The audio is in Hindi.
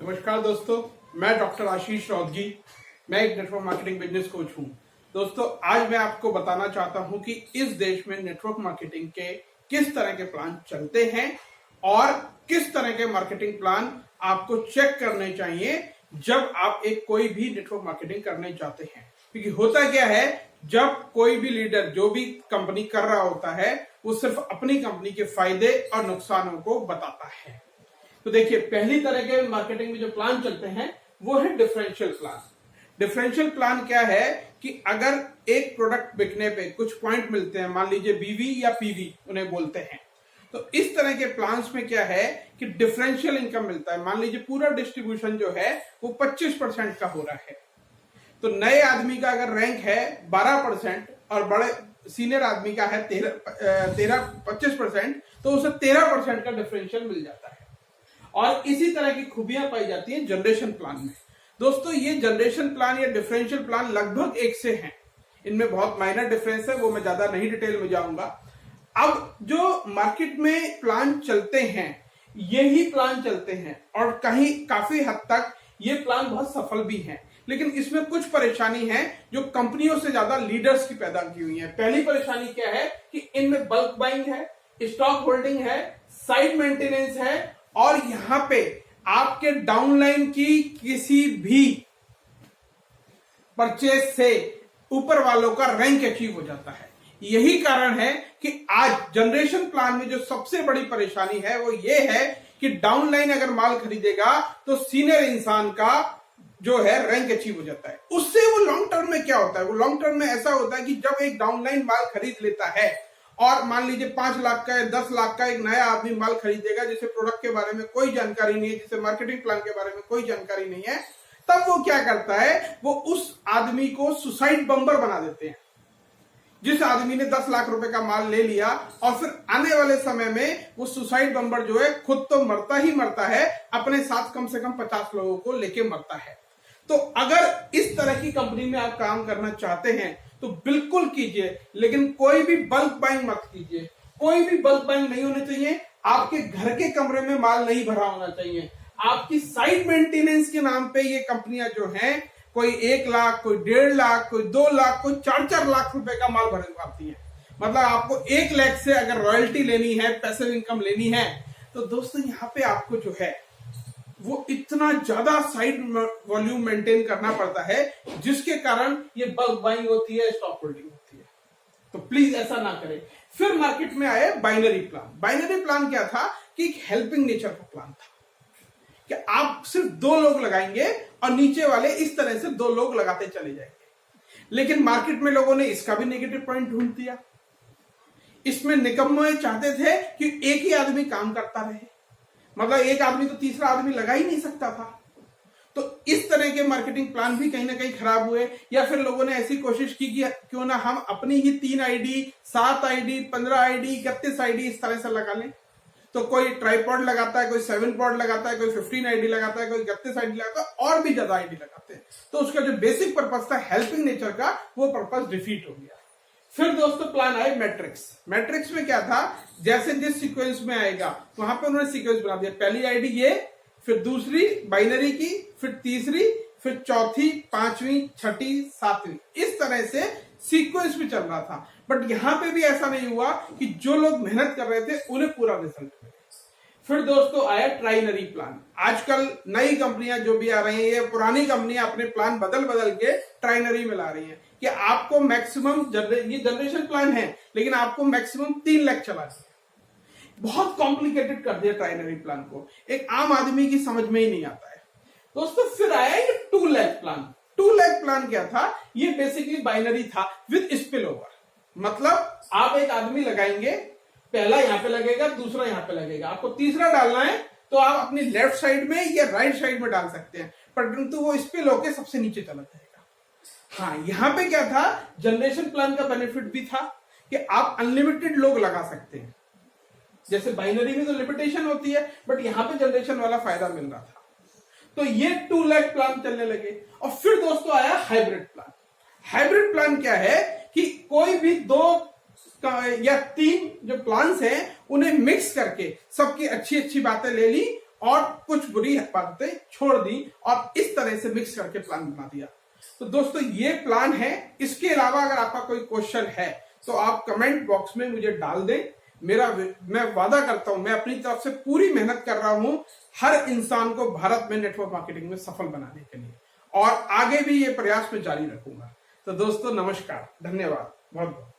नमस्कार दोस्तों, मैं डॉक्टर आशीष रौदगी। मैं एक नेटवर्क मार्केटिंग बिजनेस कोच हूं। दोस्तों, आज मैं आपको बताना चाहता हूं कि इस देश में नेटवर्क मार्केटिंग के किस तरह के प्लान चलते हैं और किस तरह के मार्केटिंग प्लान आपको चेक करने चाहिए जब आप कोई भी नेटवर्क मार्केटिंग करने जाते हैं। क्योंकि होता क्या है, जब कोई भी लीडर जो भी कंपनी कर रहा होता है वो सिर्फ अपनी कंपनी के फायदे और नुकसानों को बताता है। तो देखिए, पहली तरह के मार्केटिंग में जो प्लान चलते हैं वो है डिफरेंशियल प्लान। डिफरेंशियल प्लान क्या है कि अगर एक प्रोडक्ट बिकने पे कुछ पॉइंट मिलते हैं, मान लीजिए बीवी या पीवी उन्हें बोलते हैं, तो इस तरह के प्लान्स में क्या है कि डिफरेंशियल इनकम मिलता है। मान लीजिए पूरा डिस्ट्रीब्यूशन जो है वो 25% का हो रहा है, तो नए आदमी का अगर रैंक है 12% और बड़े सीनियर आदमी का है 25%, तो उसे 13% का डिफरेंशियल मिल जाता है। और इसी तरह की खूबियां पाई जाती हैं जनरेशन प्लान में। दोस्तों, ये जनरेशन प्लान या डिफरेंशियल प्लान लगभग एक से हैं, इनमें बहुत माइनर डिफरेंस है, वो मैं ज्यादा नहीं डिटेल में जाऊंगा। अब जो मार्केट में प्लान चलते हैं यही प्लान चलते हैं और कहीं काफी हद तक ये प्लान बहुत सफल भी हैं, लेकिन इसमें कुछ परेशानी है जो कंपनियों से ज्यादा लीडर्स की पैदा की हुई है। पहली परेशानी क्या है कि इनमें बल्क बाइंग है, स्टॉक होल्डिंग है, साइड मेंटेनेंस है और यहां पे आपके डाउनलाइन की किसी भी परचेज से ऊपर वालों का रैंक अचीव हो जाता है। यही कारण है कि आज जनरेशन प्लान में जो सबसे बड़ी परेशानी है वो ये है कि डाउनलाइन अगर माल खरीदेगा तो सीनियर इंसान का जो है रैंक अचीव हो जाता है। उससे वो लॉन्ग टर्म में क्या होता है, वो लॉन्ग टर्म में ऐसा होता है कि जब एक डाउनलाइन माल खरीद लेता है और मान लीजिए 5 लाख का या 10 लाख का एक नया आदमी माल खरीदेगा, जिसे प्रोडक्ट के बारे में कोई जानकारी नहीं है, जिसे मार्केटिंग प्लान के बारे में कोई जानकारी नहीं है, तब वो क्या करता है, वो उस आदमी को सुसाइड बम्बर बना देते हैं। जिस आदमी ने 10 लाख रुपए का माल ले लिया और फिर आने वाले समय में वो सुसाइड बम्बर जो है खुद तो मरता ही मरता है, अपने साथ कम से कम 50 लोगों को लेके मरता है। तो अगर इस तरह की कंपनी में आप काम करना चाहते हैं तो बिल्कुल कीजिए, लेकिन कोई भी बल्क बाइंग मत कीजिए। कोई भी बल्क बाइंग नहीं होनी चाहिए। आपके घर के कमरे में माल नहीं भरा होना चाहिए। आपकी साइड मेंटेनेंस के नाम पे ये कंपनियां जो हैं, कोई 1 लाख, कोई 1.5 लाख, कोई 2 लाख, कोई 4-4 लाख रुपए का माल भरवाती है। मतलब आपको 1 लाख से अगर रॉयल्टी लेनी है, पैसिव इनकम लेनी है, तो दोस्तों यहाँ पे आपको जो है वो इतना ज्यादा साइड वॉल्यूम मेंटेन करना पड़ता है, जिसके कारण ये बल्क बाइंग होती है, स्टॉक होल्डिंग होती है। तो प्लीज ऐसा ना करें। फिर मार्केट में आए बाइनरी प्लान। बाइनरी प्लान क्या था कि एक हेल्पिंग नेचर का प्लान था कि आप सिर्फ 2 लोग लगाएंगे और नीचे वाले इस तरह से 2 लोग लगाते चले जाएंगे। लेकिन मार्केट में लोगों ने इसका भी नेगेटिव पॉइंट ढूंढ दिया। इसमें निकम्मे चाहते थे कि एक ही आदमी काम करता रहे, मतलब एक आदमी तो तीसरा आदमी लगा ही नहीं सकता था। तो इस तरह के मार्केटिंग प्लान भी कहीं ना कहीं खराब हुए। या फिर लोगों ने ऐसी कोशिश की कि क्यों ना हम अपनी ही 3 आईडी, 7 आईडी, 15 आईडी, 31 आईडी इस तरह से लगा लें। तो कोई ट्राइपॉड लगाता है, कोई 7 पॉड लगाता है, कोई 15 आईडी लगाता है, कोई 31 आईडी लगाता है और भी ज्यादा आईडी लगाते हैं। तो उसका जो बेसिक पर्पज था हेल्पिंग नेचर का, वो पर्पज डिफीट हो गया। फिर दोस्तों प्लान आए मैट्रिक्स। मैट्रिक्स में क्या था, जैसे जिस सीक्वेंस में आएगा वहां पे उन्होंने सीक्वेंस बना दिया। पहली आईडी ये, फिर दूसरी बाइनरी की, फिर तीसरी, फिर चौथी, 5वीं, 6ठी, 7वीं, इस तरह से सीक्वेंस भी चल रहा था। बट यहां पे भी ऐसा नहीं हुआ कि जो लोग मेहनत कर रहे थे उन्हें पूरा रिजल्ट मिले। फिर दोस्तों आया ट्राइनरी प्लान। आजकल नई कंपनियां जो भी आ रही हैं, ये पुरानी कंपनियां अपने प्लान बदल बदल के ट्राइनरी में ला रही हैं कि आपको मैक्सिमम ये जनरेशन प्लान है, लेकिन आपको मैक्सिमम 3 लाख चला दिया। बहुत कॉम्प्लिकेटेड कर दिया ट्राइनरी प्लान को, एक आम आदमी की समझ में ही नहीं आता है। दोस्तों फिर आया ये 2 लाख प्लान। 2 लाख प्लान क्या था, ये बेसिकली बाइनरी था विद स्पिल ओवर। मतलब आप एक आदमी लगाएंगे, पहला यहां पे लगेगा, दूसरा यहां पे लगेगा, आपको तीसरा डालना है तो आप अपनी लेफ्ट साइड में या राइट साइड में डाल सकते हैं, परंतु वो स्पिल होके सबसे नीचे चला जाएगा। हाँ, यहां पे क्या था, जनरेशन प्लान का बेनिफिट भी था कि आप अनलिमिटेड लोग लगा सकते हैं। जैसे बाइनरी में तो लिमिटेशन होती है, बट यहां पे जनरेशन वाला फायदा मिल रहा था। तो ये 2 लाख प्लान चलने लगे। और फिर दोस्तों आया हाइब्रिड प्लान। हाइब्रिड प्लान क्या है कि कोई भी 2 या 3 जो प्लान्स हैं उन्हें मिक्स करके सबकी अच्छी अच्छी बातें ले ली और कुछ बुरी बातें छोड़ दी और इस तरह से मिक्स करके प्लान बना दिया। तो दोस्तों ये प्लान है। इसके अलावा अगर आपका कोई क्वेश्चन है तो आप कमेंट बॉक्स में मुझे डाल दें। मैं वादा करता हूं, मैं अपनी तरफ से पूरी मेहनत कर रहा हूं हर इंसान को भारत में नेटवर्क मार्केटिंग में सफल बनाने के लिए, और आगे भी ये प्रयास में जारी रखूंगा। तो दोस्तों नमस्कार, धन्यवाद बहुत बहुत।